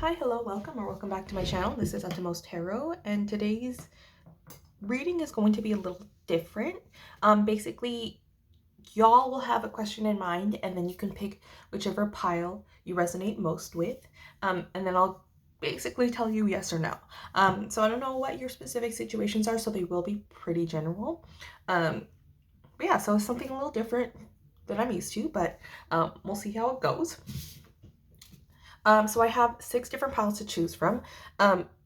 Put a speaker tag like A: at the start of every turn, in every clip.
A: Hi, hello, welcome back to my channel. This is Atomos Tarot, and today's reading is going to be a little different. Basically, y'all will have a question in mind, and then you can pick whichever pile you resonate most with, and then I'll basically tell you yes or no. So I don't know what your specific situations are, so they will be pretty general. But yeah, so it's something a little different than I'm used to, but we'll see how it goes. So I have 6 different piles to choose from.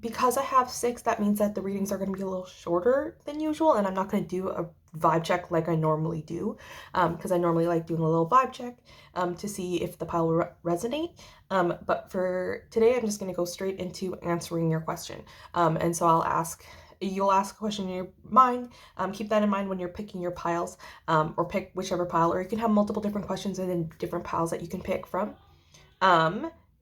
A: Because I have 6, that means that the readings are going to be a little shorter than usual, and I'm not going to do a vibe check like I normally do, because I normally like doing a little vibe check to see if the pile will resonate. But for today, I'm just going to go straight into answering your question. And so you'll ask a question in your mind. Keep that in mind when you're picking your piles, or pick whichever pile, or you can have multiple different questions and then different piles that you can pick from.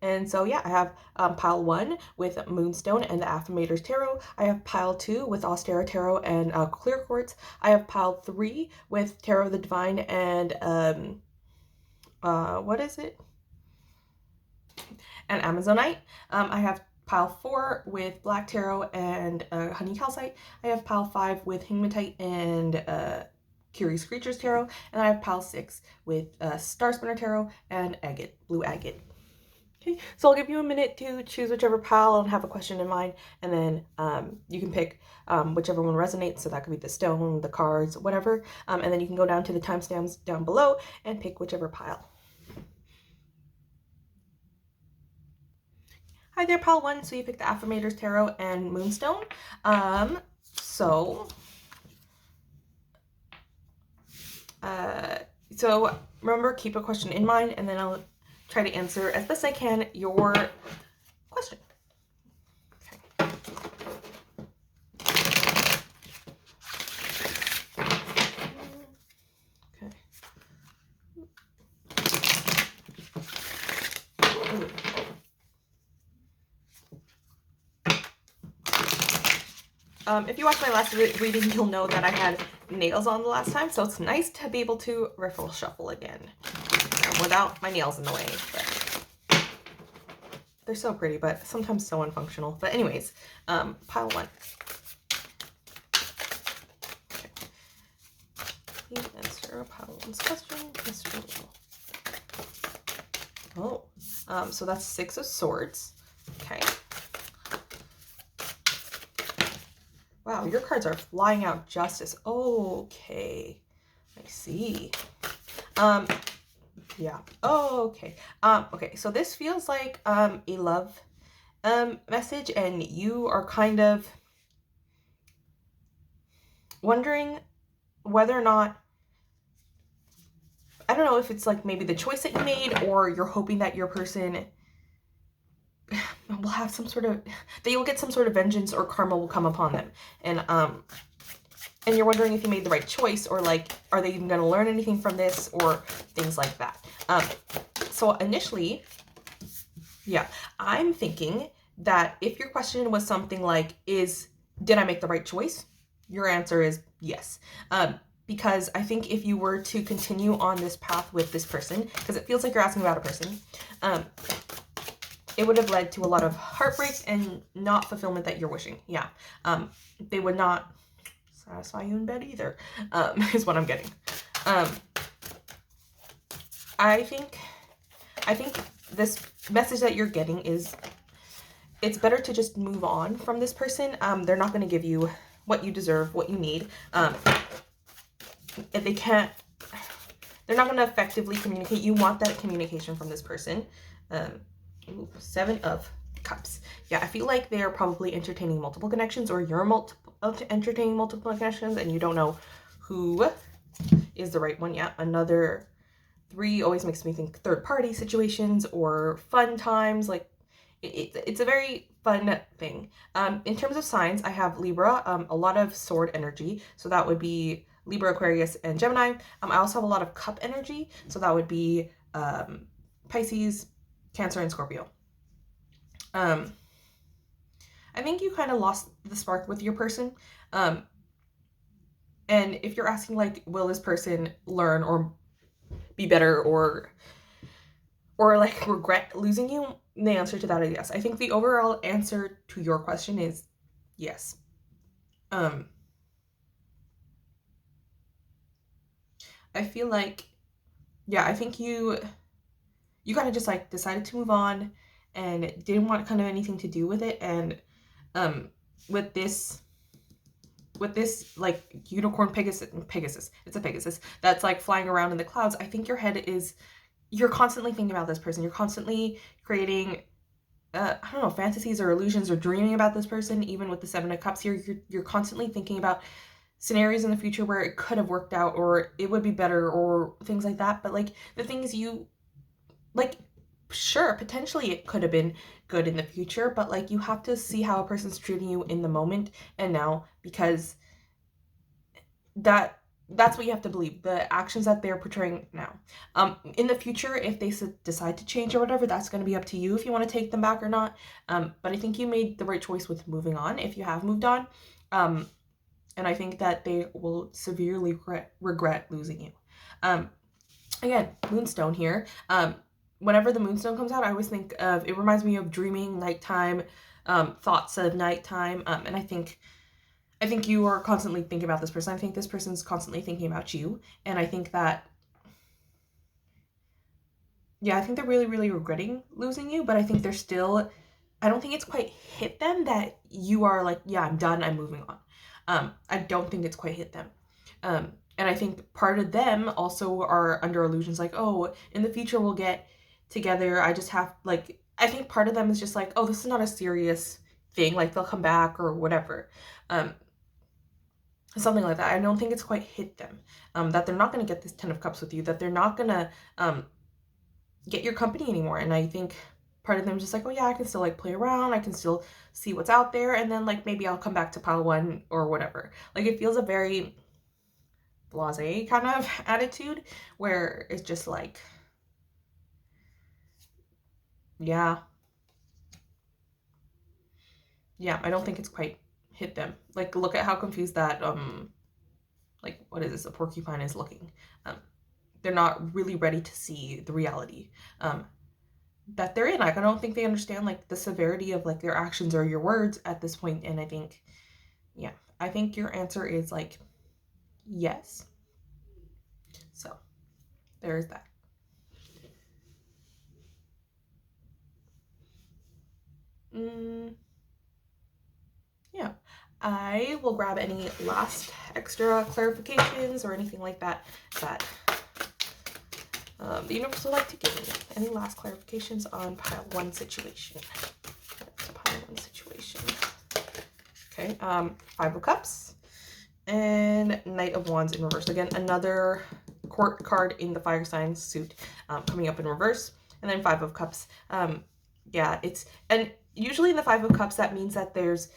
A: And so yeah, I have pile 1 with Moonstone and the Affirmators Tarot. I have pile 2 with Austera Tarot and Clear Quartz. I have pile 3 with Tarot of the Divine and what is it? And Amazonite. I have pile 4 with Black Tarot and Honey Calcite. I have pile 5 with Hangmatite and Curious Creatures Tarot. And I have pile 6 with Star Spinner Tarot and Agate, Blue Agate. Okay, so I'll give you a minute to choose whichever pile and have a question in mind, and then you can pick whichever one resonates. So that could be the stone, the cards, whatever. And then you can go down to the timestamps down below and pick whichever pile. Hi there, pile 1. So you picked the Affirmators Tarot and Moonstone. So remember, keep a question in mind, and then I'll try to answer as best I can your question. Okay. If you watched my last reading, you'll know that I had nails on the last time, so it's nice to be able to riffle shuffle again without my nails in the way. But they're so pretty, but sometimes so unfunctional. But anyways, pile 1. Okay. Please answer pile 1's question. Oh, so that's 6 of Swords. Okay. Wow, your cards are flying out. Justice. Okay. I see. Yeah. Oh, okay. Okay, so this feels like a love message, and you are kind of wondering whether or not, I don't know if it's like maybe the choice that you made, or you're hoping that your person will have some sort of, that you'll get some sort of vengeance or karma will come upon them. And you're wondering if you made the right choice, or like, are they even going to learn anything from this, or things like that. So initially, yeah, I'm thinking that if your question was something like, did I make the right choice? Your answer is yes. Because I think if you were to continue on this path with this person, because it feels like you're asking about a person, it would have led to a lot of heartbreak and not fulfillment that you're wishing. Yeah. They would not satisfy you in bed either, is what I'm getting. I think this message that you're getting is, it's better to just move on from this person. They're not going to give you what you deserve, what you need. If they can't, they're not going to effectively communicate. You want that communication from this person. 7 of Cups. Yeah, I feel like they're probably entertaining multiple connections, or you're entertaining multiple connections, and you don't know who is the right one. Yeah, another 3 always makes me think third-party situations or fun times. Like, it's a very fun thing. In terms of signs, I have Libra, a lot of sword energy. So that would be Libra, Aquarius, and Gemini. I also have a lot of cup energy. So that would be Pisces, Cancer, and Scorpio. I think you kind of lost the spark with your person. And if you're asking, like, will this person learn or be better or or like regret losing you, the answer to that is yes. I think the overall answer to your question is yes. I feel like, yeah, I think you kind of just like decided to move on and didn't want kind of anything to do with it. And um with this like unicorn Pegasus, it's a Pegasus that's like flying around in the clouds, I think your head is, you're constantly thinking about this person. You're constantly creating I don't know, fantasies or illusions or dreaming about this person. Even with the Seven of Cups here, you're constantly thinking about scenarios in the future where it could have worked out or it would be better or things like that. But like the things you like, sure, potentially it could have been good in the future, but like you have to see how a person's treating you in the moment and now, because that's what you have to believe, the actions that they're portraying now. In the future, if they decide to change or whatever, that's going to be up to you if you want to take them back or not. But I think you made the right choice with moving on if you have moved on. And I think that they will severely regret losing you. Again, Moonstone here. Whenever the Moonstone comes out, I always think of, it reminds me of dreaming, nighttime, thoughts of nighttime. And I think you are constantly thinking about this person. I think this person's constantly thinking about you. And I think that, yeah, I think they're really, really regretting losing you, but I think they're still, I don't think it's quite hit them that you are like, yeah, I'm done, I'm moving on. I don't think it's quite hit them. And I think part of them also are under illusions like, oh, in the future we'll get together. I just have, like, I think part of them is just like, oh, this is not a serious thing. Like, they'll come back or whatever. Something like that. I don't think it's quite hit them. That they're not going to get this Ten of Cups with you. That they're not going to get your company anymore. And I think part of them is just like, oh yeah, I can still like play around. I can still see what's out there. And then like maybe I'll come back to pile one or whatever. Like it feels a very blasé kind of attitude where it's just like, yeah, I don't think it's quite hit them. Like look at how confused that like what is this, a porcupine is looking. They're not really ready to see the reality that they're in. Like I don't think they understand like the severity of like their actions or your words at this point. And I think, yeah, I think your answer is like yes. So there's that. Yeah, I will grab any last extra clarifications or anything like that that the universe would like to give me. Any last clarifications on pile one situation? Pile one situation. Okay, Five of Cups and Knight of Wands in reverse. Again, another court card in the fire sign suit coming up in reverse. And then Five of Cups. Yeah, it's, and usually in the Five of Cups, that means that there's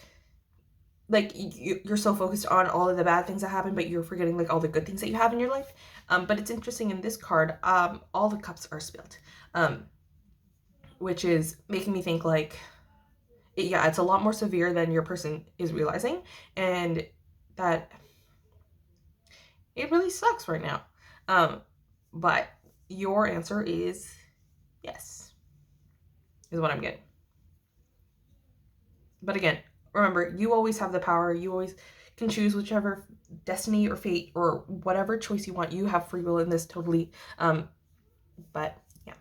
A: like you're so focused on all of the bad things that happen, but you're forgetting like all the good things that you have in your life. But it's interesting in this card, all the cups are spilled, which is making me think like, yeah, it's a lot more severe than your person is realizing, and that it really sucks right now. But your answer is yes, is what I'm getting. But again, remember, you always have the power. You always can choose whichever destiny or fate or whatever choice you want. You have free will in this totally. But yeah.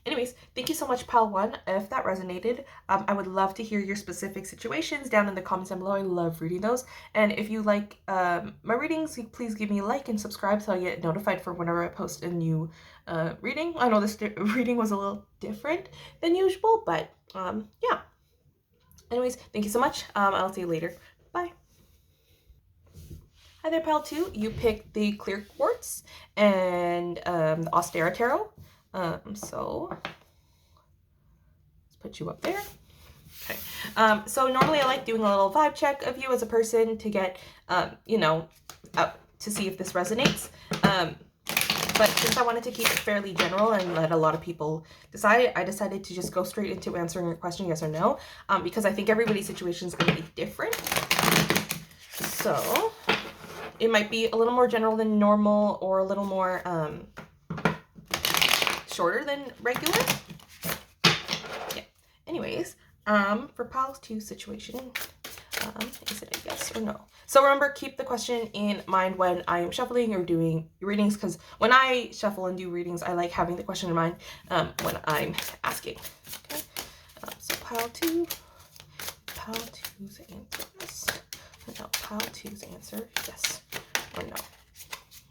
A: Anyways, thank you so much, pile one. If that resonated, I would love to hear your specific situations down in the comments down below. I love reading those. And if you like my readings, please give me a like and subscribe so I get notified for whenever I post a new reading. I know this reading was a little different than usual, but yeah. Anyways, thank you so much. I'll see you later. Bye. Hi there, pal 2. You picked the clear quartz and the Austera Tarot. So let's put you up there. Okay. So normally I like doing a little vibe check of you as a person to get, you know, to see if this resonates. But since I wanted to keep it fairly general and let a lot of people decide, I decided to just go straight into answering your question, yes or no, because I think everybody's situation is going to be different. So it might be a little more general than normal or a little more shorter than regular. Anyways, for pile 2 situation, is it a yes or no? So remember, keep the question in mind when I'm shuffling or doing readings, because when I shuffle and do readings, I like having the question in mind when I'm asking. Okay, so pile 2, pile 2's answers. No, pile 2's answer, yes or no.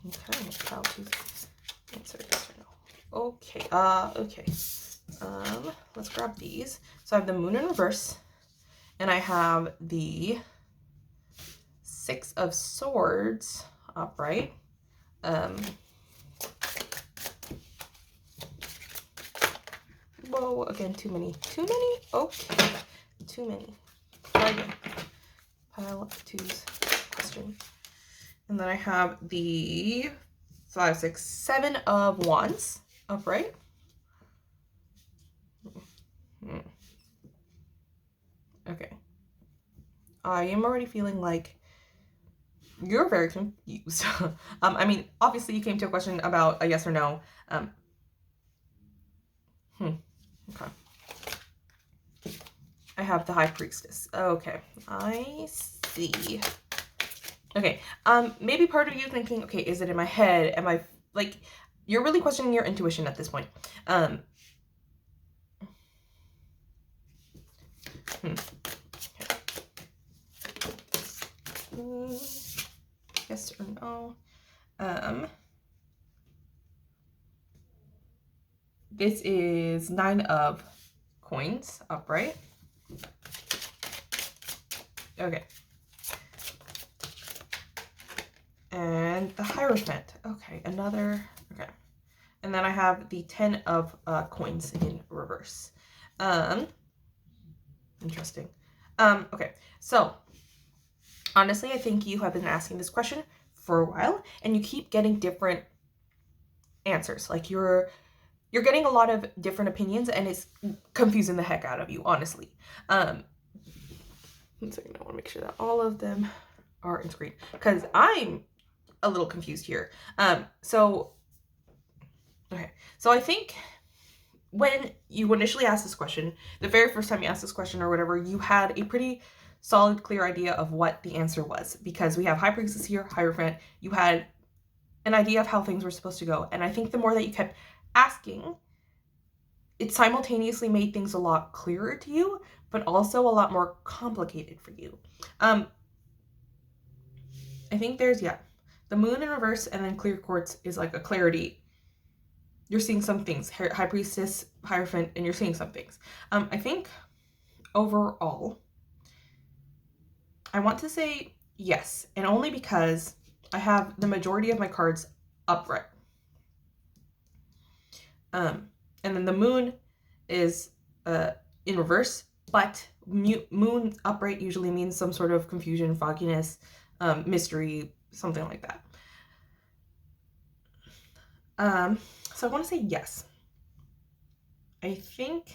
A: Okay, pile 2's answer, yes or no. Okay, okay. Let's grab these. So I have the moon in reverse, and I have the 6 of Swords upright. Whoa, again, too many. Okay, too many. Try again. Pile 2's question. And then I have the 5, 6, 7 of Wands upright. Okay. I am already feeling like you're very confused. I mean, obviously you came to a question about a yes or no. Okay. I have the High Priestess. Okay, I see. Okay, maybe part of you thinking, okay, is it in my head? Am I, like, you're really questioning your intuition at this point. Yes or no? This is 9 of Coins upright. Okay. And the Hierophant. Okay, another. Okay. And then I have the 10 of Coins in reverse. Interesting. Okay, so honestly, I think you have been asking this question for a while, and you keep getting different answers. Like you're getting a lot of different opinions, and it's confusing the heck out of you, honestly. One second, I want to make sure that all of them are in screen, because I'm a little confused here. So I think when you initially asked this question, the very first time you asked this question or whatever, you had a pretty solid, clear idea of what the answer was, because we have High Priestess here, Hierophant. You had an idea of how things were supposed to go. And I think the more that you kept asking, it simultaneously made things a lot clearer to you, but also a lot more complicated for you. I think there's, the moon in reverse and then clear quartz is like a clarity. You're seeing some things. High Priestess, Hierophant, and you're seeing some things. I think overall, I want to say yes, and only because I have the majority of my cards upright. And then the moon is in reverse, but moon upright usually means some sort of confusion, fogginess, mystery, something like that. So I want to say yes. I think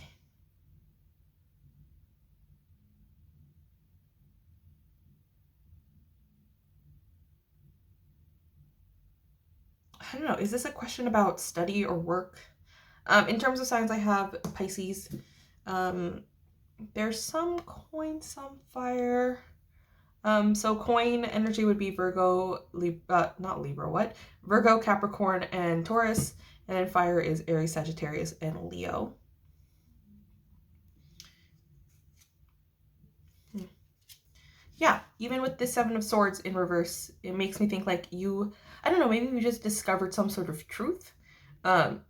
A: I don't know. Is this a question about study or work? In terms of signs, I have Pisces. There's some coin, some fire. So coin energy would be Virgo, not Libra, what? Virgo, Capricorn, and Taurus. And then fire is Aries, Sagittarius, and Leo. Yeah, even with the 7 of Swords in reverse, it makes me think like you, I don't know, maybe you just discovered some sort of truth. And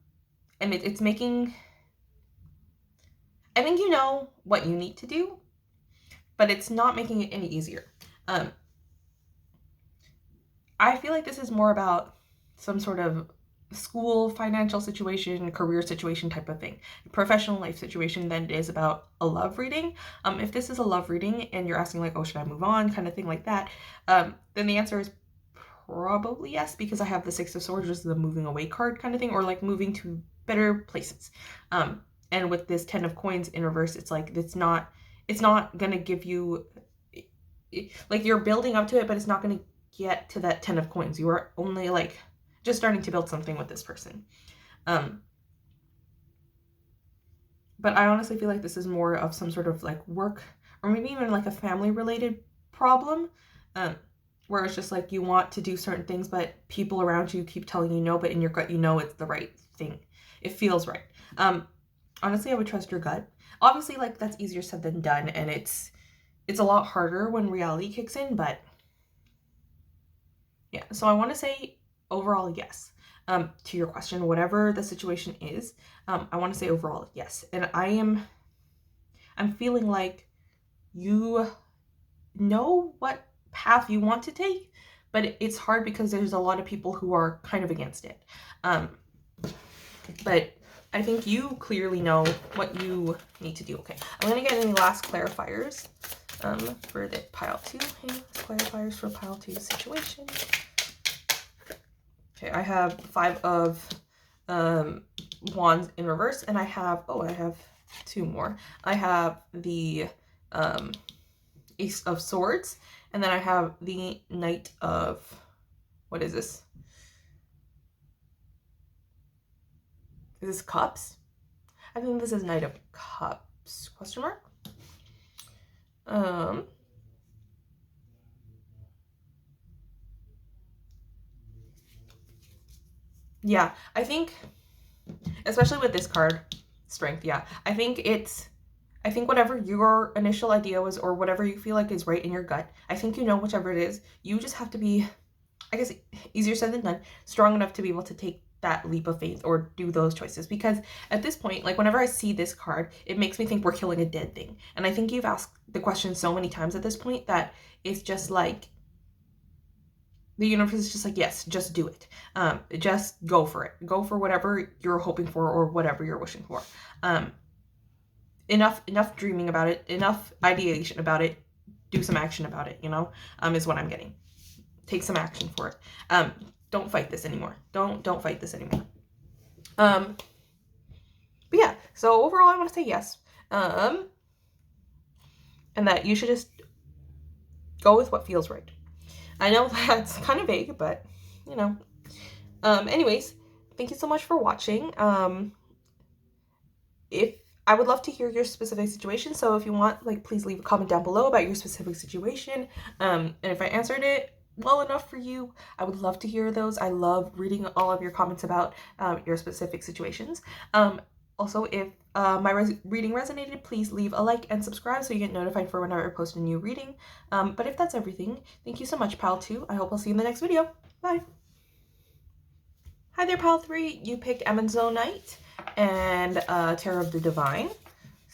A: it's making, I think you know what you need to do, but it's not making it any easier. I feel like this is more about some sort of school, financial situation, career situation type of thing, professional life situation, than it is about a love reading. If this is a love reading and you're asking like, oh, should I move on, kind of thing like that, then the answer is probably yes, because I have the 6 of Swords, which is the moving away card kind of thing, or like moving to better places. And with this 10 of Coins in reverse, it's like it's not gonna give you, like, you're building up to it, but it's not gonna get to that 10 of Coins. You are only like just starting to build something with this person. But I honestly feel like this is more of some sort of like work or maybe even like a family related problem. Where it's just like you want to do certain things, but people around you keep telling you no, but in your gut, you know it's the right thing. It feels right. Honestly, I would trust your gut. Obviously, like that's easier said than done, and it's a lot harder when reality kicks in, but yeah. So I want to say overall yes. To your question, whatever the situation is, I want to say overall yes. And I'm feeling like you know what path you want to take, but it's hard because there's a lot of people who are kind of against it. But I think you clearly know what you need to do. Okay, I'm gonna get any last clarifiers for the pile 2. Any last clarifiers for pile 2 situation? Okay, I have 5 of wands in reverse, and I have 2 more. I have the Ace of Swords, and then I have the Knight of, what is this? Is this Cups? I think this is Knight of Cups, question mark? Yeah, I think, especially with this card, Strength, yeah. I think whatever your initial idea was, or whatever you feel like is right in your gut, I think you know whichever it is. You just have to be, I guess, easier said than done, strong enough to be able to take that leap of faith or do those choices. Because at this point, like whenever I see this card, it makes me think we're killing a dead thing. And I think you've asked the question so many times at this point that it's just like, the universe is just like, yes, just do it. Just go for it. Go for whatever you're hoping for or whatever you're wishing for. Enough dreaming about it, enough ideation about it, do some action about it, is what I'm getting. Take some action for it. Don't fight this anymore. Don't fight this anymore. But yeah, so overall I want to say yes. And that you should just go with what feels right. I know that's kind of vague, but anyways, thank you so much for watching. If I would love to hear your specific situation, so if you want, like, please leave a comment down below about your specific situation. And if I answered it well enough for you, I would love to hear those. I love reading all of your comments about your specific situations. Also, if my reading resonated, please leave a like and subscribe so you get notified for whenever I post a new reading. But if that's everything, thank you so much, Pal 2. I hope I'll see you in the next video. Bye! Hi there, Pal 3. You picked Amazonite and Tarot of the Divine.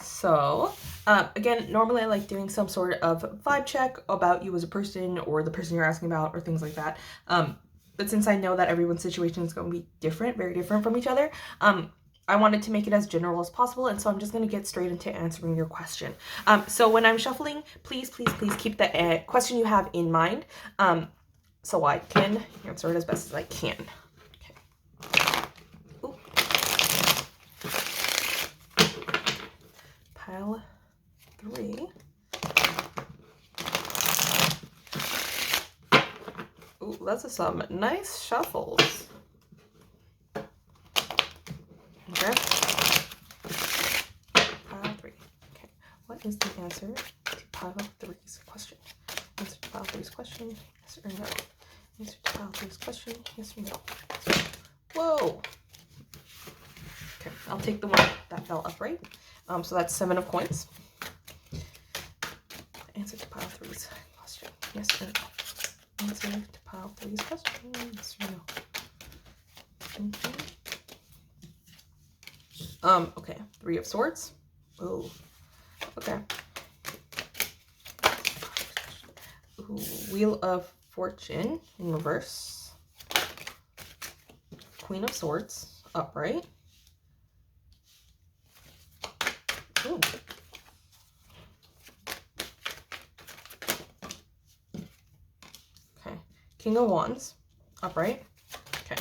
A: So, again, normally I like doing some sort of vibe check about you as a person or the person you're asking about or things like that. But since I know that everyone's situation is going to be different, very different from each other, I wanted to make it as general as possible, and so I'm just going to get straight into answering your question. So when I'm shuffling, please keep the question you have in mind, so I can answer it as best as I can. Pile 3. Ooh, that's some nice shuffles. Okay. Pile 3. Okay. What is the answer to pile 3's question? Answer to pile 3's question, yes or no? Answer to pile 3's question, yes or no? Whoa! Okay, I'll take the one that fell upright. So that's 7 of coins. Answer to pile 3's question, yes or no? Answer to pile 3's question, yes or no? Okay, 3 of Swords. Oh, okay. Ooh, Wheel of Fortune in reverse. Queen of Swords upright. Ooh. Okay. King of Wands upright. Okay.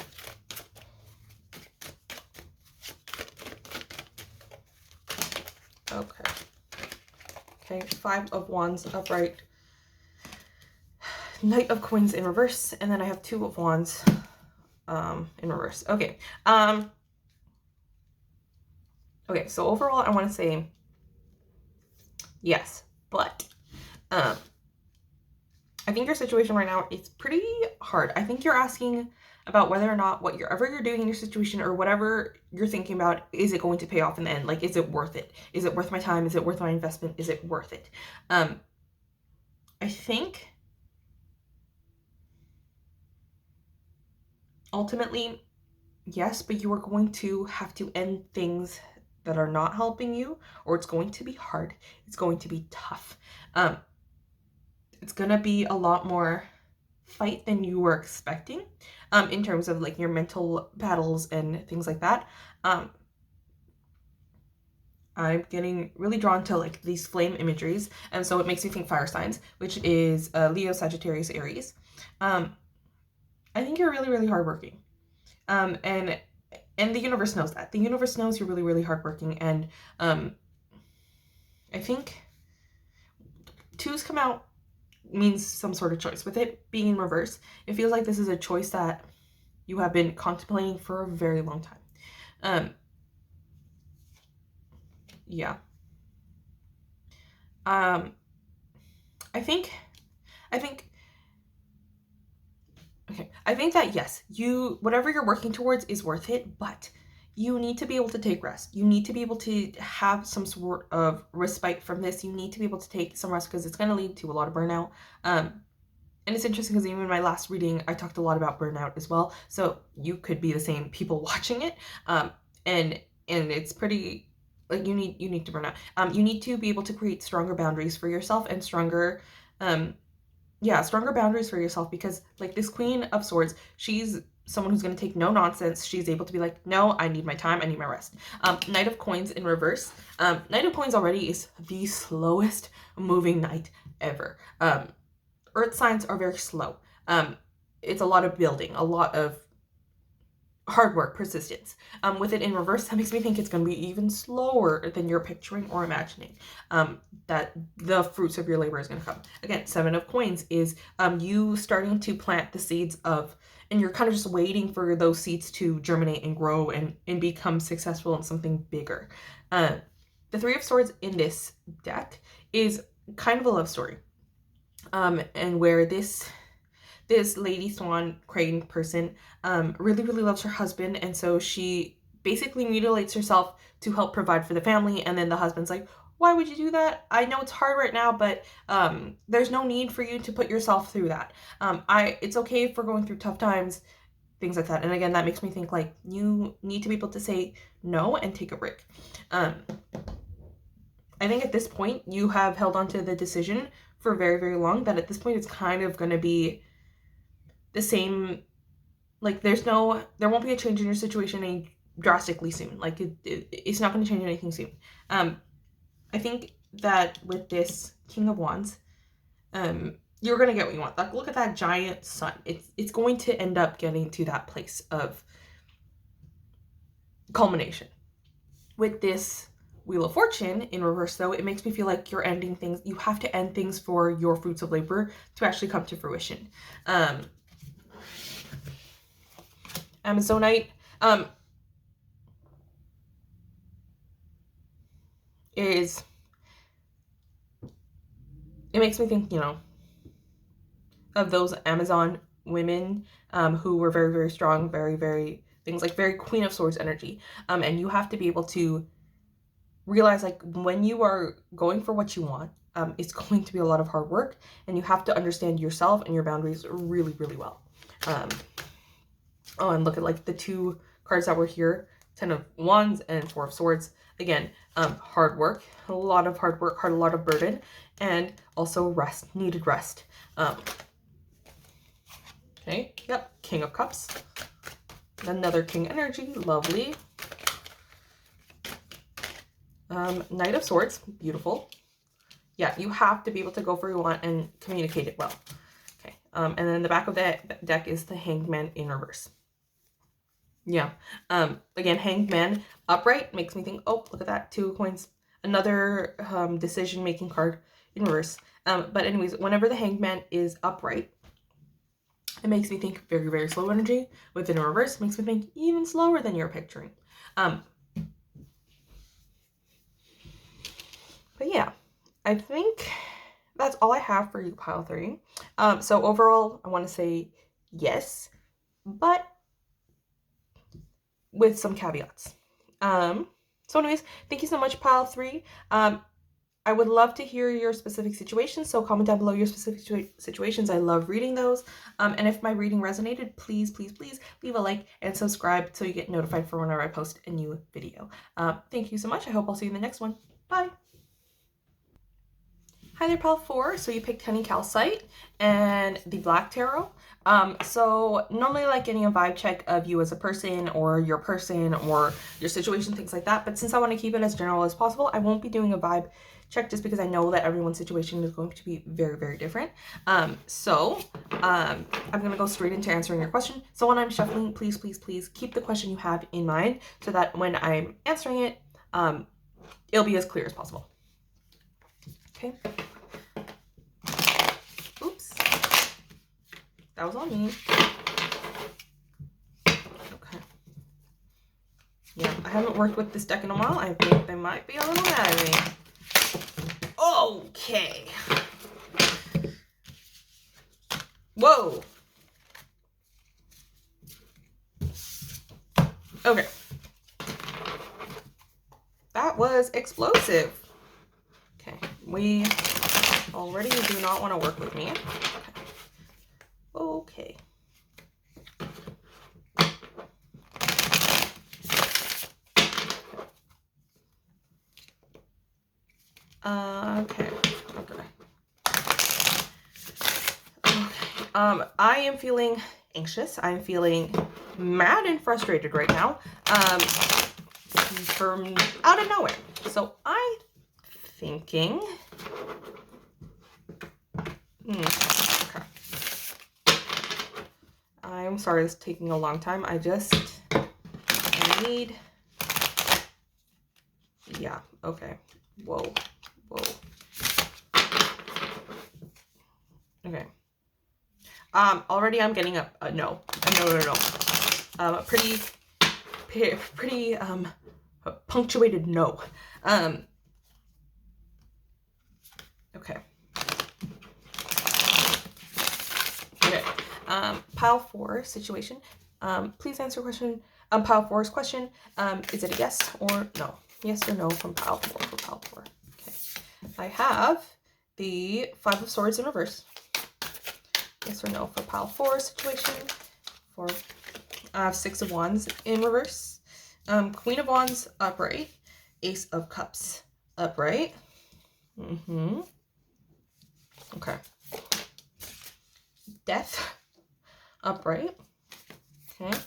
A: Okay. Okay. 5 of Wands upright. Knight of Coins in reverse, and then I have 2 of Wands in reverse. Okay. Okay, so overall, I want to say yes, but um, I think your situation right now is pretty hard. I think you're asking about whether or not whatever you're doing in your situation or whatever you're thinking about, is it going to pay off in the end? Like, is it worth it? Is it worth my time? Is it worth my investment? Is it worth it? I think ultimately, yes, but you are going to have to end things that are not helping you, or it's going to be hard. It's going to be tough. Um, it's going to be a lot more fight than you were expecting, in terms of like your mental battles and things like that. I'm getting really drawn to like these flame imageries, and so it makes me think fire signs, which is Leo, Sagittarius, Aries. Um, I think you're really, really hardworking, and the universe knows that. The universe knows you're really, really hardworking, and I think twos come out means some sort of choice. With it being in reverse, it feels like this is a choice that you have been contemplating for a very long time. Yeah. Um, I think, I think, okay. I think that yes, whatever you're working towards is worth it, but you need to be able to take rest. You need to be able to have some sort of respite from this. You need to be able to take some rest because it's going to lead to a lot of burnout. And it's interesting because even in my last reading, I talked a lot about burnout as well. So you could be the same people watching it. And it's pretty like you need to burn out. You need to be able to create stronger boundaries for yourself and um, stronger boundaries for yourself, because like this Queen of Swords, she's someone who's going to take no nonsense. She's able to be like, no, I need my time, I need my rest. Knight of Coins in reverse. Knight of Coins already is the slowest moving knight ever. Earth signs are very slow. It's a lot of building, a lot of hard work, persistence. With it in reverse, that makes me think it's going to be even slower than you're picturing or imagining. That the fruits of your labor is going to come. Again, Seven of Coins is you starting to plant the seeds of, and you're kind of just waiting for those seeds to germinate and grow and become successful in something bigger. The Three of Swords in this deck is kind of a love story. And where this Lady Swan Crane person really, really loves her husband, and so she basically mutilates herself to help provide for the family. And then the husband's like, why would you do that? I know it's hard right now, but there's no need for you to put yourself through that. It's okay if we're going through tough times, things like that. And again, that makes me think like you need to be able to say no and take a break. I think at this point you have held on to the decision for very, very long, that at this point it's kind of going to be the same. Like there won't be a change in your situation drastically soon. Like it's not going to change anything soon. I think that with this King of Wands, you're going to get what you want. Like look at that giant sun. It's going to end up getting to that place of culmination. With this Wheel of Fortune in reverse, though, it makes me feel like you're ending things. You have to end things for your fruits of labor to actually come to fruition. Amazonite it makes me think, of those Amazon women who were very, very strong, very, very things like very Queen of Swords energy. And you have to be able to realize like when you are going for what you want, it's going to be a lot of hard work, and you have to understand yourself and your boundaries really, really well. And look at like the two cards that were here, 10 of Wands and 4 of Swords. Again, hard work, a lot of hard work, a lot of burden, and also rest, needed rest. Okay, yep, King of Cups. Another King energy, lovely. Knight of Swords, beautiful. Yeah, you have to be able to go for what you want and communicate it well. Okay, and then the back of that deck is the Hanged Man in reverse. Yeah, again, Hanged Man upright makes me think, oh, look at that, 2 of Coins. Another decision-making card in reverse. But anyways, whenever the Hanged Man is upright, it makes me think very, very slow energy. Within a reverse, it makes me think even slower than you're picturing. But yeah, I think that's all I have for you, pile 3. So overall, I want to say yes, but with some caveats. So anyways, thank you so much, pile 3. I would love to hear your specific situations, so comment down below your specific situations. I love reading those. And if my reading resonated, please, please, please leave a like and subscribe so you get notified for whenever I post a new video. Thank you so much. I hope I'll see you in the next one. Bye. Hi there, pal 4. So you picked Honey Calcite and the Black Tarot. So normally like getting a vibe check of you as a person or your situation, things like that. But since I want to keep it as general as possible, I won't be doing a vibe check just because I know that everyone's situation is going to be very, very different. I'm going to go straight into answering your question. So when I'm shuffling, please, please, please keep the question you have in mind so that when I'm answering it, it'll be as clear as possible. Okay. Oops. That was on me. Okay. Yeah, I haven't worked with this deck in a while. I think they might be a little mad at me. Okay. Whoa. Okay. That was explosive. Okay. We already do not want to work with me. Okay. Okay. I am feeling anxious. I'm feeling mad and frustrated right now. From out of nowhere. So I'm thinking. Okay. I'm sorry this is taking a long time. I need. Yeah. Okay. Whoa. Okay. Already I'm getting a no. A pretty punctuated no. Okay. Pile 4 situation. Please answer question. Pile 4's question. Is it a yes or no? Yes or no from pile 4 for pile 4. Okay. I have the 5 of Swords in reverse. Yes or no for pile 4 situation. For 6 of Wands in reverse. Queen of Wands upright. Ace of Cups upright. Okay. Death upright. Okay.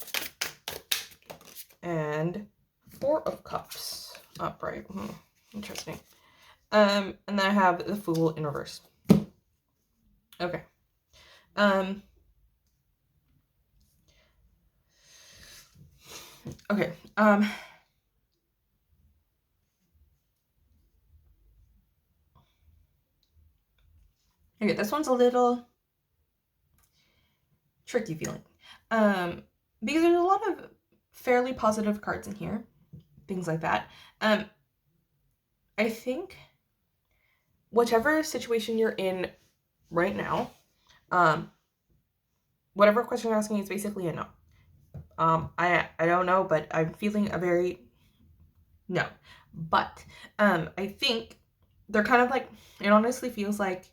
A: And 4 of Cups upright. Interesting. And then I have the Fool in reverse. Okay. Okay. Okay, this one's a little tricky feeling. Because there's a lot of fairly positive cards in here. Things like that. I think whichever situation you're in right now, whatever question you're asking is basically a no. I don't know, but I'm feeling a very no. But I think they're kind of like, it honestly feels like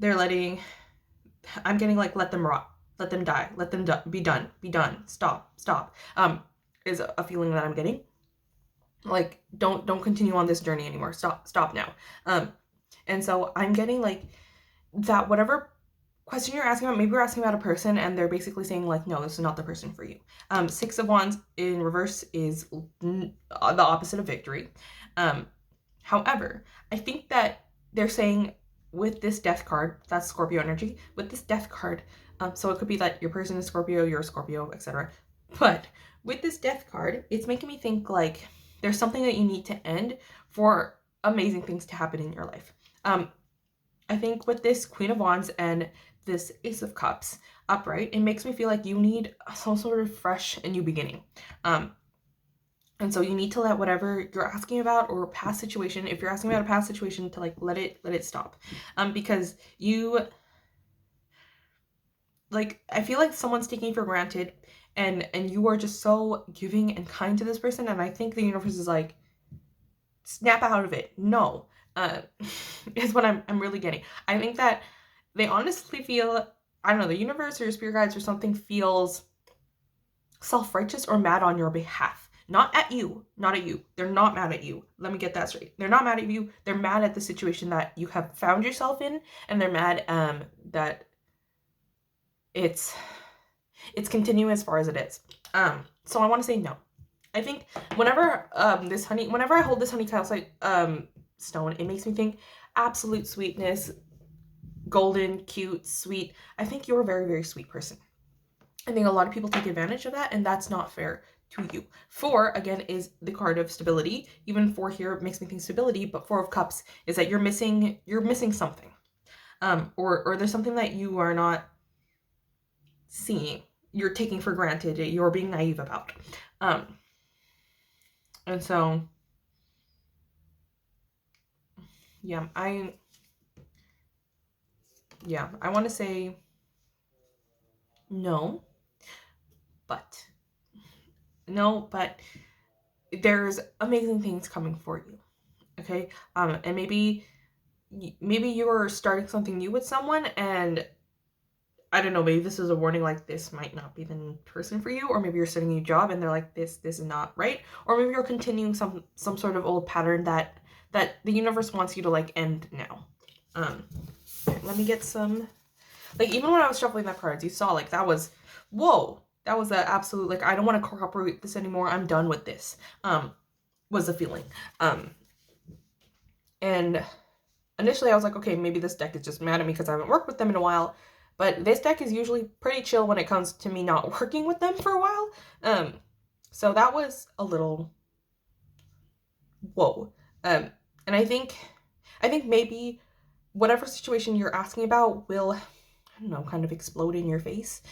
A: they're letting, I'm getting like, let them rot, let them die, let them be done, stop, is a feeling that I'm getting. Like, don't continue on this journey anymore, stop now. And so I'm getting like that whatever question you're asking about, maybe you're asking about a person and they're basically saying like, no, this is not the person for you. 6 of Wands in reverse is the opposite of victory. However, I think that they're saying with this death card, that's Scorpio energy, with this death card, so it could be that your person is Scorpio, you're a Scorpio, etc. But with this death card, it's making me think like there's something that you need to end for amazing things to happen in your life. I think with this Queen of Wands and this Ace of Cups upright, it makes me feel like you need some sort of fresh and new beginning. And so you need to let whatever you're asking about, or past situation, if you're asking about a past situation, to like let it stop. Because you, like, I feel like someone's taking you for granted, and you are just so giving and kind to this person, and I think the universe is like, snap out of it. No. Uh is what I'm really getting. I think that they honestly feel, I don't know, the universe or your spirit guides or something feels self-righteous or mad on your behalf. Not at you. Not at you. They're not mad at you. Let me get that straight. They're not mad at you. They're mad at the situation that you have found yourself in, and they're mad that it's continuing as far as it is. So I want to say no. I think whenever whenever I hold this honey calcite stone, it makes me think absolute sweetness, golden, cute, sweet. I think you're a very, very sweet person. I think a lot of people take advantage of that, and that's not fair to you. 4, again, is the card of stability. Even 4 here makes me think stability, but 4 of Cups is that you're missing something. Or there's something that you are not seeing. You're taking for granted. You're being naive about. And so, yeah, I want to say no, but there's amazing things coming for you. Okay. And maybe you're starting something new with someone, and I don't know, maybe this is a warning, like, this might not be the person for you, or maybe you're starting a new job and they're like, this is not right, or maybe you're continuing some sort of old pattern that the universe wants you to like end now. Let me get some, like, even when I was shuffling that cards, you saw, like, that was, whoa, that was the absolute, like, I don't want to cooperate with this anymore, I'm done with this, was the feeling. And initially I was like, okay, maybe this deck is just mad at me because I haven't worked with them in a while. But this deck is usually pretty chill when it comes to me not working with them for a while. So that was a little whoa. And I think maybe whatever situation you're asking about will, I don't know, kind of explode in your face,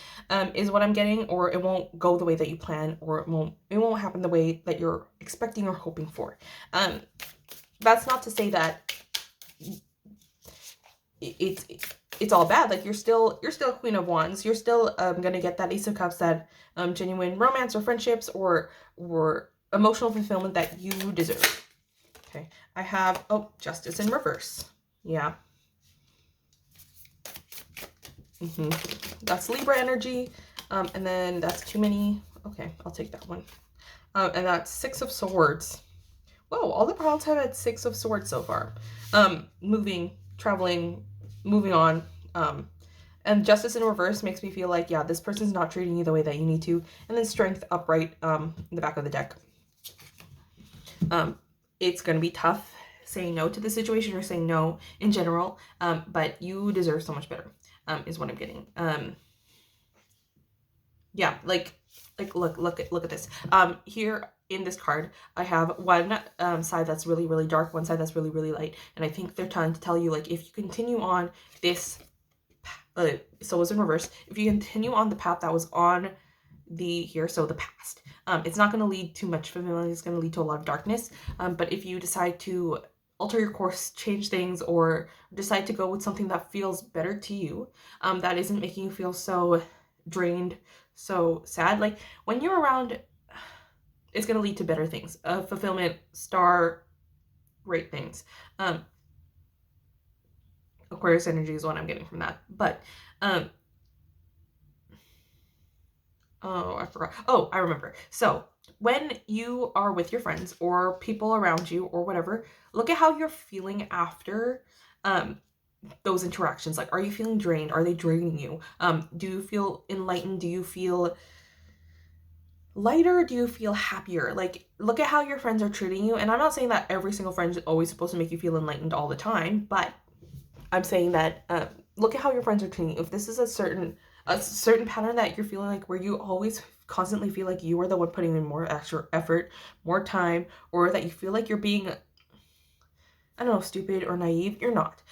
A: is what I'm getting, or it won't go the way that you plan, or it won't happen the way that you're expecting or hoping for. That's not to say that it's all bad. Like, you're still a Queen of Wands. You're still gonna get that Ace of Cups, that genuine romance or friendships or emotional fulfillment that you deserve. Okay, I have, Justice in reverse. Yeah. That's Libra energy. And then that's too many. Okay, I'll take that one. And that's 6 of Swords. Whoa, all the piles have had 6 of Swords so far. Moving, traveling, moving on. And Justice in reverse makes me feel like, yeah, this person's not treating you the way that you need to. And then Strength upright in the back of the deck. It's going to be tough saying no to the situation, or saying no in general, but you deserve so much better, is what I'm getting. Yeah, like look at this. Here in this card, I have one side that's really, really dark, one side that's really, really light, and I think they're trying to tell you, like, if you continue on this, so it's in reverse, if you continue on the path that was on the past, it's not going to lead to much fulfillment. It's going to lead to a lot of darkness. But if you decide to alter your course, change things, or decide to go with something that feels better to you, that isn't making you feel so drained, so sad, like, when you're around, it's going to lead to better things, fulfillment, star, great things. Aquarius energy is what I'm getting from that. But I forgot. Oh, I remember. So when you are with your friends or people around you or whatever, look at how you're feeling after those interactions. Like, are you feeling drained? Are they draining you? Do you feel enlightened? Do you feel lighter? Do you feel happier? Like, look at how your friends are treating you. And I'm not saying that every single friend is always supposed to make you feel enlightened all the time, but I'm saying that look at how your friends are treating you. If this is a certain pattern that you're feeling like, where you always constantly feel like you are the one putting in more extra effort, more time, or that you feel like you're being, I don't know, stupid or naive, you're not.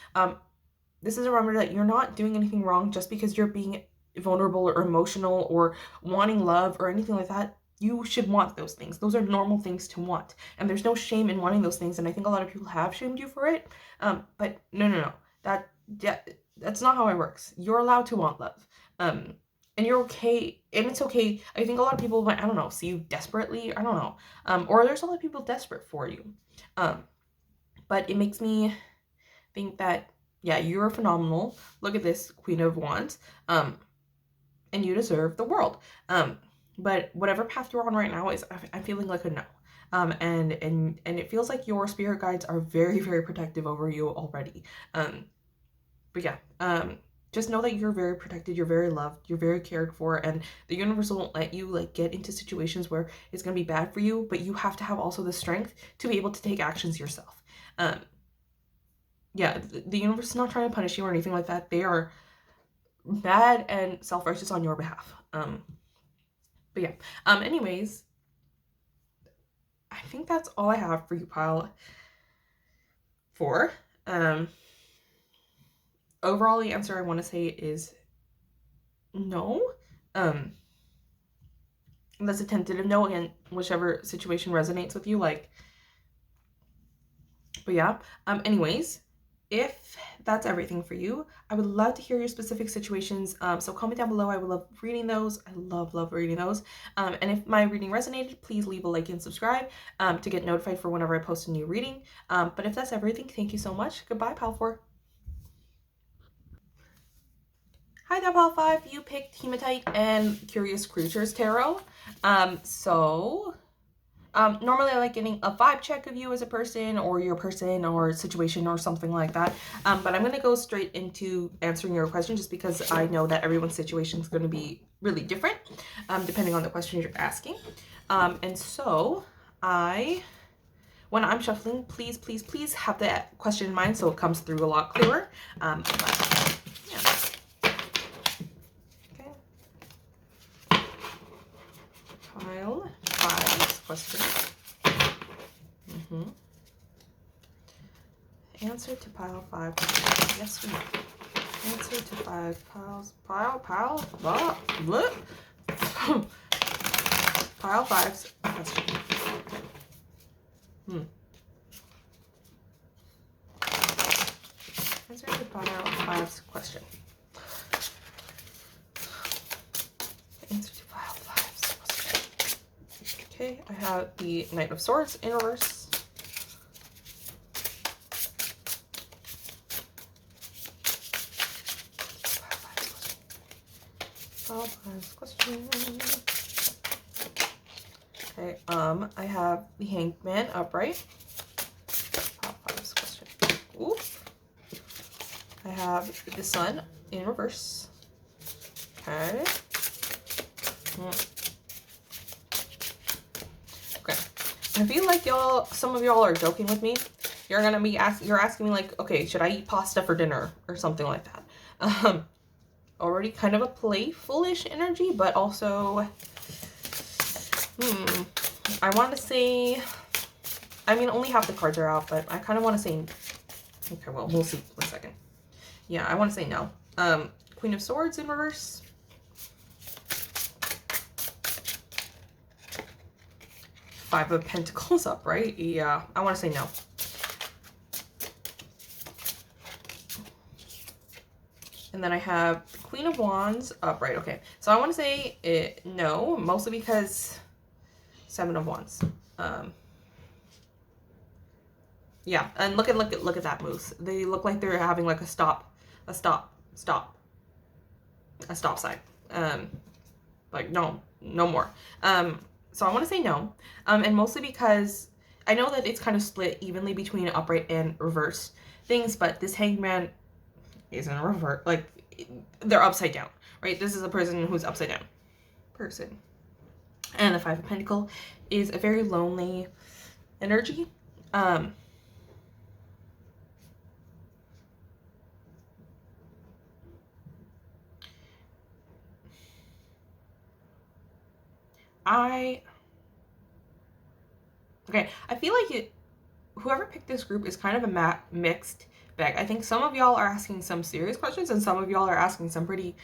A: This is a reminder that you're not doing anything wrong just because you're being vulnerable or emotional or wanting love or anything like that. you should want those things. Those are normal things to want. And there's no shame in wanting those things. And I think a lot of people have shamed you for it. But no. That's not how it works. You're allowed to want love. And you're okay. And it's okay. I think a lot of people might, I don't know, see you desperately. I don't know. Or there's a lot of people desperate for you. But it makes me think that, yeah, you're phenomenal. Look at this, Queen of Wands. And you deserve the world. But whatever path you're on right now is, I'm feeling like a no. And it feels like your spirit guides are very, very protective over you already. But yeah, just know that you're very protected, you're very loved, you're very cared for, and the universe won't let you like get into situations where it's gonna be bad for you, but you have to have also the strength to be able to take actions yourself. Yeah, the universe is not trying to punish you or anything like that. They are bad and self-righteous on your behalf. But yeah, anyways, I think that's all I have for you, pile 4. Overall, the answer I want to say is no. That's a tentative no, again, whichever situation resonates with you, like, but yeah. Anyways, if that's everything for you, I would love to hear your specific situations. So comment down below. I would love reading those. I love reading those. And if my reading resonated, please leave a like and subscribe to get notified for whenever I post a new reading. But if that's everything, thank you so much. Goodbye, Pal 4. Hi there, Pal 5. You picked Hematite and Curious Creatures Tarot. Normally I like getting a vibe check of you as a person or your person or situation or something like that. But I'm going to go straight into answering your question just because I know that everyone's situation is going to be really different depending on the question you're asking. And so when I'm shuffling, please have that question in mind so it comes through a lot clearer. But, yeah. Okay. Pile 5 questions. Answer to pile 5 questions. Yes or no? Answer to 5 piles. Pile? What? Pile 5's question. Answer to pile 5's question. Answer to pile 5's question. Okay, I have the Knight of Swords in reverse. Pile 5's question. Okay, I have the Hanged Man upright. Pile 5's question. Oop. I have the Sun in reverse. Okay. Okay. I feel like some of y'all are joking with me. You're asking me like, okay, should I eat pasta for dinner or something like that? Already kind of a playful-ish energy, but also, I want to say, I mean, only half the cards are out, but I kind of want to say, okay, well, we'll see in a second. Yeah, I want to say no. Queen of Swords in reverse. Five of Pentacles upright. Yeah, I want to say no. And then I have Queen of Wands upright. Okay, so I want to say no, mostly because Seven of Wands. Yeah, and look at that moose. They look like they're having like a stop sign. Like no more. So I want to say no. And mostly because I know that it's kind of split evenly between upright and reverse things, but this Hanged Man isn't a revert. Like, they're upside down, right? This is a person who's upside down person. And the Five of Pentacles is a very lonely energy. I feel like whoever picked this group is kind of a mixed bag. I think some of y'all are asking some serious questions and some of y'all are asking some pretty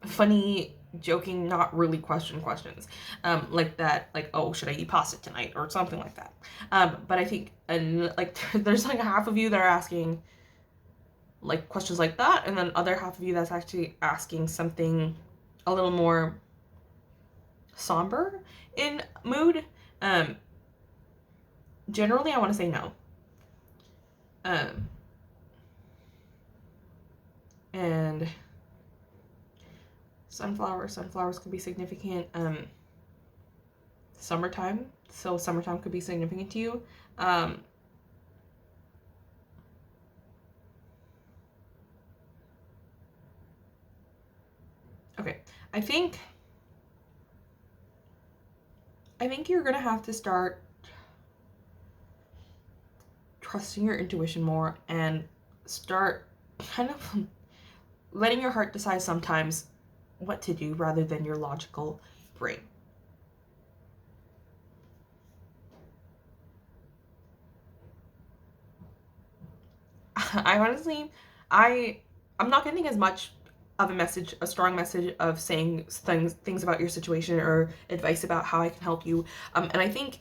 A: funny joking, not really questions, like that, like, oh, should I eat pasta tonight, or something like that. But I think, and like, there's like half of you that are asking like questions like that, and then other half of you that's actually asking something a little more somber in mood. Generally, I want to say no. And sunflowers could be significant. Summertime, so summertime could be significant to you. Okay, I think you're gonna have to start trusting your intuition more and start kind of letting your heart decide sometimes what to do rather than your logical brain. I honestly, I'm not getting as much of a strong message of saying things about your situation or advice about how I can help you. And I think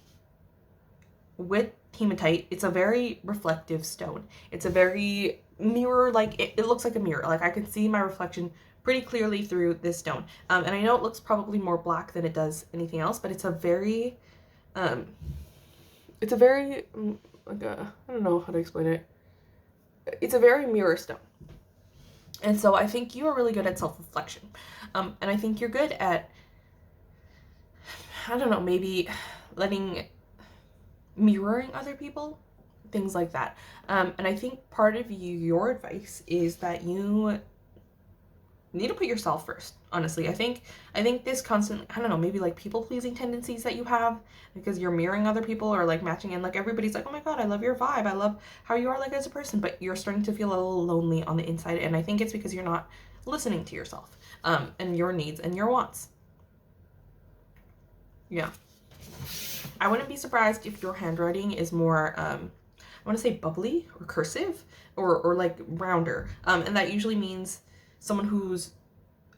A: with hematite, it's a very reflective stone. It's a very mirror, like it looks like a mirror. Like I can see my reflection pretty clearly through this stone. And I know it looks probably more black than it does anything else, but it's a very, um, like I don't know how to explain it. It's a very mirror stone. And so I think you are really good at self-reflection. And I think you're good at, I don't know, maybe mirroring other people, things like that. And I think part of your advice is that you need to put yourself first. Honestly, I think this constant, I don't know, maybe like people pleasing tendencies that you have because you're mirroring other people or like matching in, like everybody's like, oh my god, I love your vibe, I love how you are like as a person, but you're starting to feel a little lonely on the inside, and I think it's because you're not listening to yourself, and your needs and your wants. Yeah, I wouldn't be surprised if your handwriting is more I want to say bubbly or cursive or like rounder, and that usually means someone who's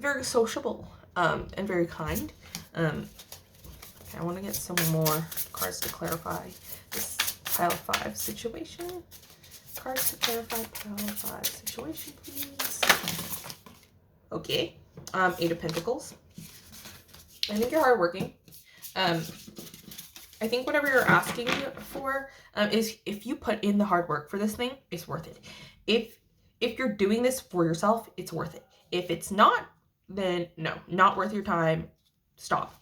A: very sociable, and very kind. Okay, I want to get some more cards to clarify this pile 5 situation. Cards to clarify pile 5 situation, please. Okay, 8 of Pentacles. I think you're hardworking. I think whatever you're asking for, is if you put in the hard work for this thing, it's worth it. If you're doing this for yourself, it's worth it. If it's not, then no, not worth your time. Stop.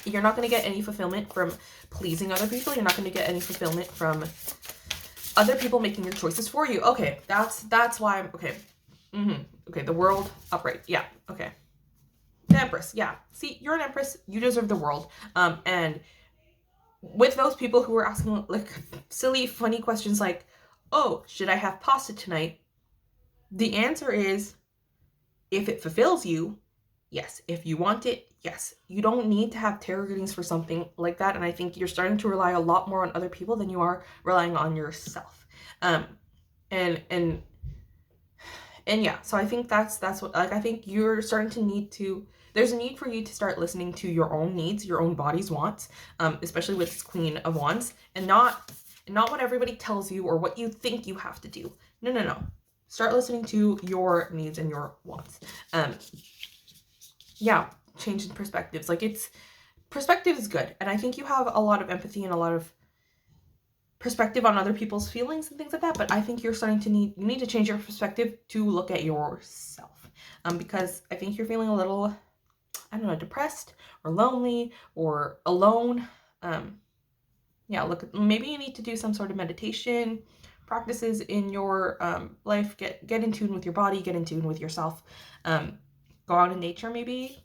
A: You're not going to get any fulfillment from pleasing other people. You're not going to get any fulfillment from other people making your choices for you. Okay, that's why I'm okay. Okay, the world upright. Yeah. Okay. The Empress. Yeah. See, you're an Empress. You deserve the world. And with those people who are asking like silly, funny questions like, "Oh, should I have pasta tonight?" The answer is, if it fulfills you, yes. If you want it, yes. You don't need to have tarot readings for something like that. And I think you're starting to rely a lot more on other people than you are relying on yourself. And yeah, so I think that's what, like, I think you're starting to need to, there's a need for you to start listening to your own needs, your own body's wants, especially with this Queen of Wands, and not what everybody tells you or what you think you have to do. No. Start listening to your needs and your wants. Yeah, changing perspectives. Like, perspective is good. And I think you have a lot of empathy and a lot of perspective on other people's feelings and things like that. But I think you're starting to you need to change your perspective to look at yourself. Because I think you're feeling a little, I don't know, depressed or lonely or alone. Yeah, look, maybe you need to do some sort of meditation practices in your life. Get in tune with your body, get in tune with yourself. Go out in nature, maybe.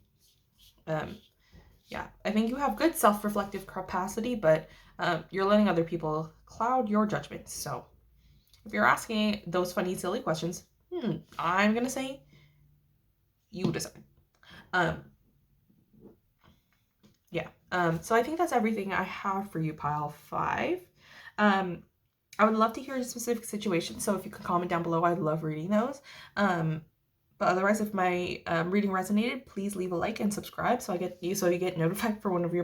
A: Yeah, I think you have good self-reflective capacity, but you're letting other people cloud your judgments. So if you're asking those funny, silly questions, I'm gonna say you decide. Yeah. So I think that's everything I have for you, pile 5. I would love to hear a specific situation, so if you could comment down below, I'd love reading those. But otherwise, if my reading resonated, please leave a like and subscribe so you get notified for whenever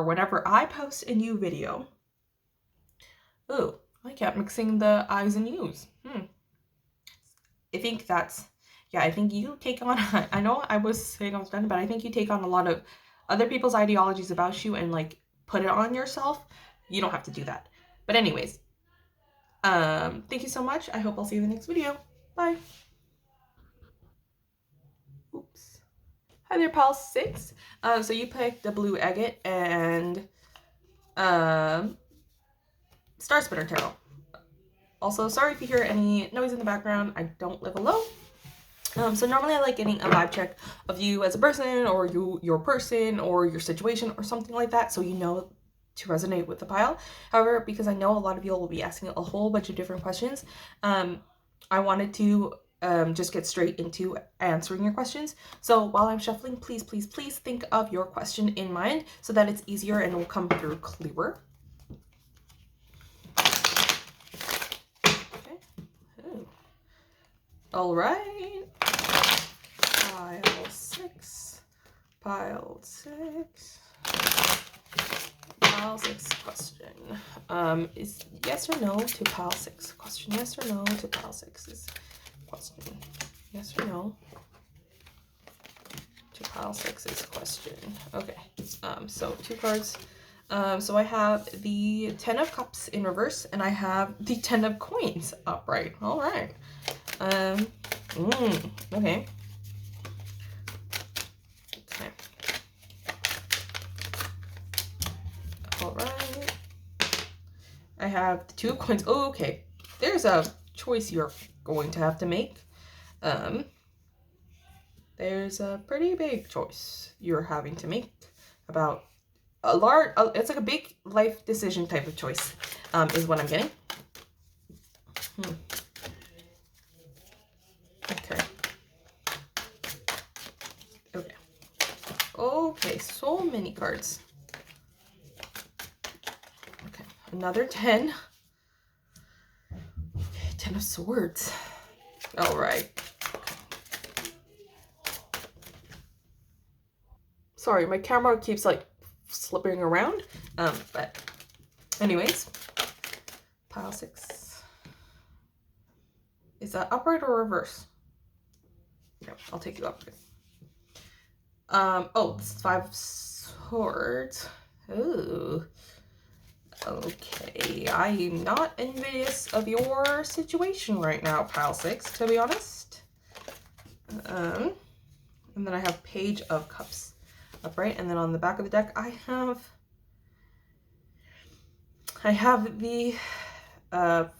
A: whenever I post a new video. Ooh, I kept mixing the I's and U's. I think you take on, I know I was saying I was done, but I think you take on a lot of other people's ideologies about you and like put it on yourself. You don't have to do that. But anyways, thank you so much. I hope I'll see you in the next video. Bye. Oops. Hi there, pal 6. So you picked the blue agate and Star Spinner Tarot. Also, sorry if you hear any noise in the background. I don't live alone. So normally I like getting a vibe check of you as a person, or your person, or your situation, or something like that, so you know to resonate with the pile. However, because I know a lot of you will be asking a whole bunch of different questions, I wanted to just get straight into answering your questions. So while I'm shuffling, please, please, please think of your question in mind so that it's easier and will come through clearer. Okay. Oh. All right. Pile 6. Pile 6. Pile 6 question. Is yes or no to pile 6 question? Yes or no to pile 6's question? Yes or no to pile 6's question? Okay. So 2 cards. So I have the 10 of Cups in reverse, and I have the 10 of Coins upright. All right. Okay. All right. I have the 2 of Coins. Oh, okay. There's a choice you're going to have to make. There's a pretty big choice you're having to make about a large, it's like a big life decision type of choice, is what I'm getting. Okay. Okay. Okay, so many cards. Okay, another 10. Okay, 10 of Swords. All right. Sorry, my camera keeps like slipping around. But anyways, pile 6. Is that upright or reverse? No, I'll take you upright. Oh, it's 5 of Swords. Ooh. Okay, I'm not envious of your situation right now, pile 6, to be honest. And then I have Page of Cups upright, and then on the back of the deck I have the 4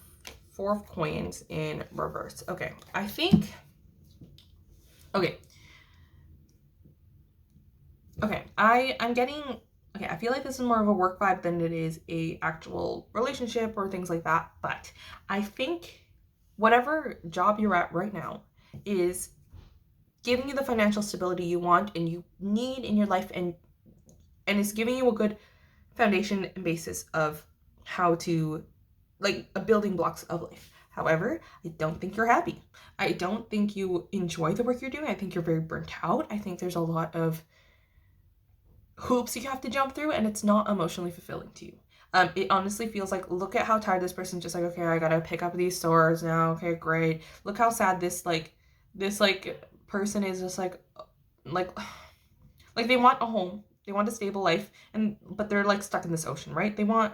A: of Coins in reverse. Okay, I think, okay, I'm getting, okay, I feel like this is more of a work vibe than it is a actual relationship or things like that, but I think whatever job you're at right now is giving you the financial stability you want and you need in your life, and it's giving you a good foundation and basis of how to, like, a building blocks of life. However, I don't think you're happy. I don't think you enjoy the work you're doing. I think you're very burnt out. I think there's a lot of hoops you have to jump through, and it's not emotionally fulfilling to you. It honestly feels like, look at how tired this person's just like, okay, I gotta pick up these stores now. Okay, great. Look how sad this person is, just like they want a home, they want a stable life, but they're like stuck in this ocean, right? They want,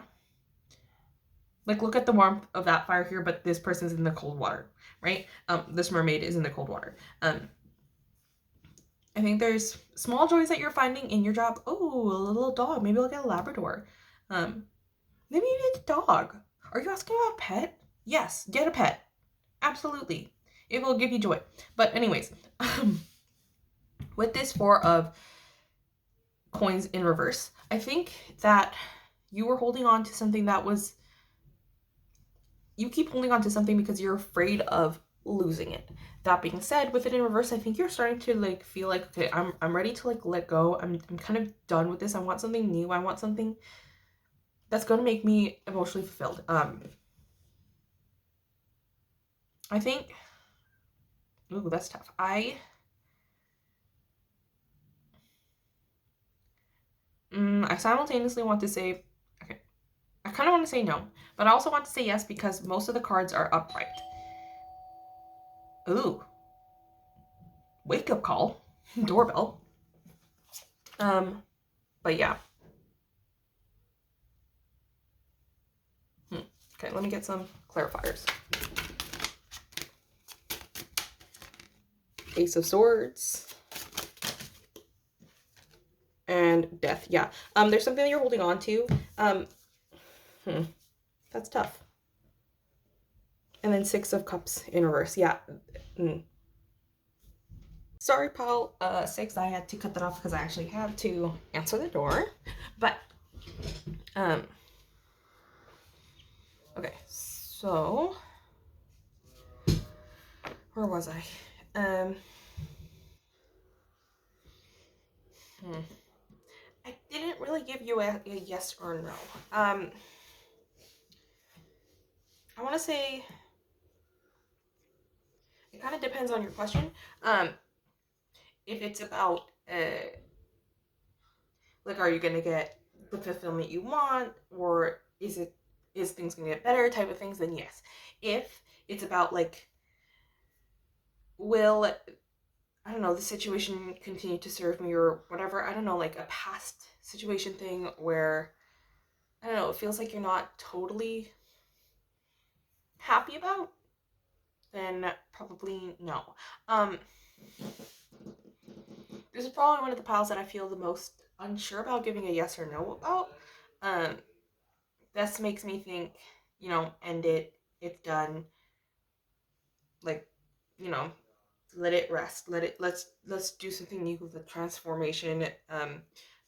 A: like, look at the warmth of that fire here, but this person's in the cold water, right? This mermaid is in the cold water. I think there's small joys that you're finding in your job. Oh, a little dog. Maybe look at a Labrador. Maybe you need a dog. Are you asking about a pet? Yes, get a pet. Absolutely. It will give you joy. But anyways, with this 4 of Coins in reverse, I think that you were holding on to something that was, you keep holding on to something because you're afraid of losing it. That being said, with it in reverse, I think you're starting to like feel like, okay, I'm ready to like let go. I'm kind of done with this. I want something new. I want something that's going to make me emotionally fulfilled. I think Ooh, that's tough. I simultaneously want to say, okay, I kind of want to say no, but I also want to say yes because most of the cards are upright. Ooh, wake up call, doorbell. But yeah. Okay, let me get some clarifiers. Ace of Swords. And Death, yeah. There's something that you're holding on to. That's tough. And then Six of Cups in reverse, yeah. Sorry, Paul. Six, I had to cut that off because I actually had to answer the door. But, okay, so, where was I? I didn't really give you a yes or no. I want to say it kind of depends on your question. If it's about like, are you gonna get the fulfillment you want, or is things gonna get better type of things? Then yes. If it's about like, will I don't know, the situation continue to serve me or whatever, I don't know, like a past situation thing where I don't know, it feels like you're not totally happy about, then probably no. This is probably one of the piles that I feel the most unsure about giving a yes or no about. Um, this makes me think, end it. It's done. Like, you know, let it rest. Let's do something new with the transformation.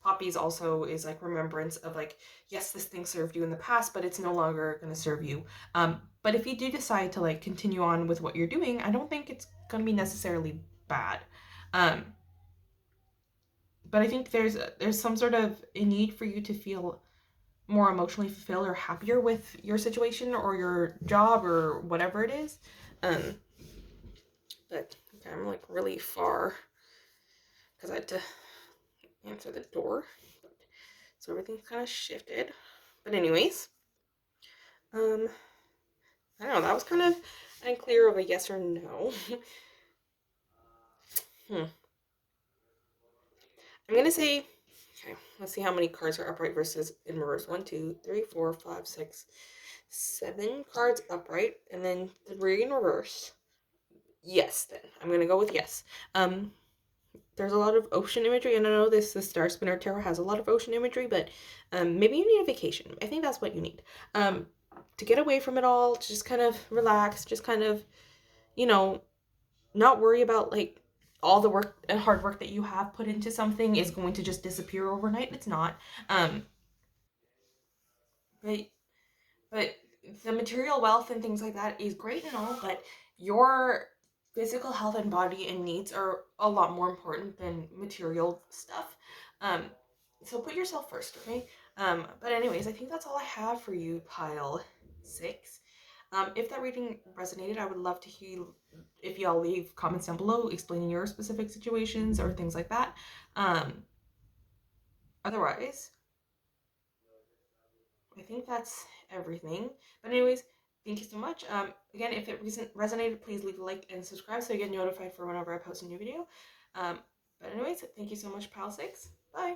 A: Poppies also is like remembrance of like, yes, this thing served you in the past, but it's no longer gonna serve you. But if you do decide to like continue on with what you're doing, I don't think it's gonna be necessarily bad. Um, but I think there's some sort of a need for you to feel more emotionally fulfilled or happier with your situation or your job or whatever it is. Um, but okay, I'm like really far because I had to answer the door, so everything's kind of shifted. But anyways, um, I don't know. That was kind of unclear of a yes or no. hmm. I'm gonna say, okay. Let's see how many cards are upright versus in reverse. 1, 2, 3, 4, 5, 6, 7 cards upright, and then 3 in reverse. Yes, then I'm gonna go with yes. There's a lot of ocean imagery, and I know the Star Spinner Tarot has a lot of ocean imagery, but maybe you need a vacation. I think that's what you need. To get away from it all, to just kind of relax, just kind of, you know, not worry about like all the work and hard work that you have put into something is going to just disappear overnight. It's not. Um, but But the material wealth and things like that is great and all, but your physical health and body and needs are a lot more important than material stuff. Um, so put yourself first, okay? But anyways, I think that's all I have for you, pile 6. If that reading resonated, I would love to hear if y'all leave comments down below explaining your specific situations or things like that. Otherwise, I think that's everything. But anyways, thank you so much. Again, if it resonated, please leave a like and subscribe so you get notified for whenever I post a new video. But anyways, thank you so much, Pal 6. Bye.